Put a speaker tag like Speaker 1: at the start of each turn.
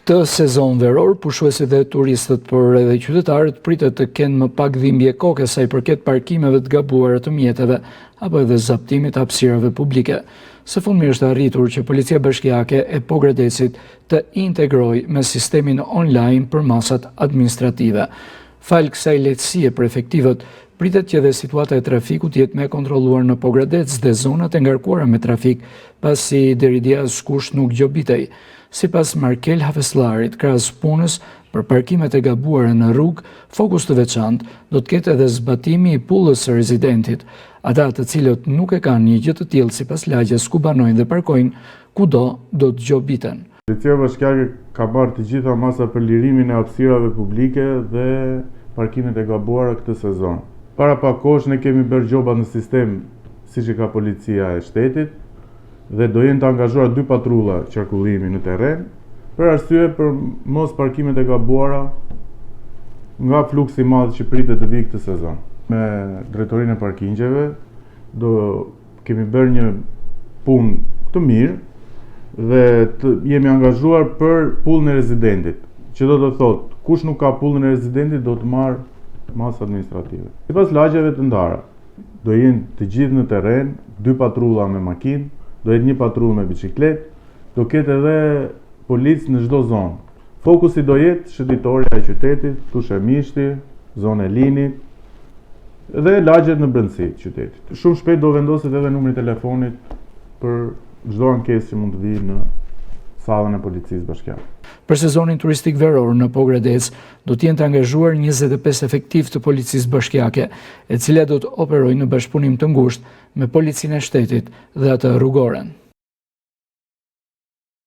Speaker 1: Këtë sezon veror, pushuesit dhe turistët, por edhe qytetarët pritet të kenë më pak dhimbje koke sa i përket parkimeve të gabuara të mjeteve apo edhe zaptimit të hapësirave publike. Së fundmi është arritur që Policia Bashkiake e Pogradecit të integrojë me sistemin online për masat administrative. Fal kësaj lehtësie për efektivët, pritet që dhe situata e trafikut jetë me kontrolluar në Pogradec dhe zonat e ngarkuara me trafik, pasi deri dia askush nuk gjobitej. Sipas Markel Hafeslarit, krahas punës për parkimet e gabuara në rrugë, fokus të veçantë do të ketë edhe zbatimi i pullës së rezidentit. Ata të cilët nuk e kanë një gjë të tillë sipas lagjes ku banojnë dhe parkojnë kudo do të gjobiten.
Speaker 2: Policia Bashkiake ka marrë të gjitha masa për lirimin e hapësirave publike dhe parkimet e gabuara këtë sezon. Para pak kohësh ne kemi bërë gjoba në sistem siç e ka policia e shtetit dhe do jenë të angazhuar 2 patrulla qarkullimi në terren për arsye për mos parkimet e gabuara nga fluksi i madh që pritet të vijë këtë sezon. Me drejtorinë e parkingjeve do kemi bërë një punë të mirë dhe jemi angazhuar për pullën e rezidentit, që do të thotë kush nuk ka pullën e rezidentit do të marrë masë administrative. Sipas lagjeve të ndara, do jenë të gjithë në terren, 2 patrulla me makinë, do jetë 1 patrullë me bicikletë, do ketë edhe policë në çdo zonë. Fokusi do jetë shëndetësia e qytetit, Tushe Mishti, zonë e Linit dhe lagjet në brendësi të qytetit. Shumë shpejt do vendoset edhe numri i telefonit për çdo ankesë që mund të vijë në sallën e policisë bashkiake.
Speaker 1: Për sezonin turistik veror në Pogradec do të jenë të angazhuar 25 efektiv të policisë bashkiake, e cila do të operojnë në bashkëpunim të ngushtë me policinë e shtetit dhe atë rrugoren.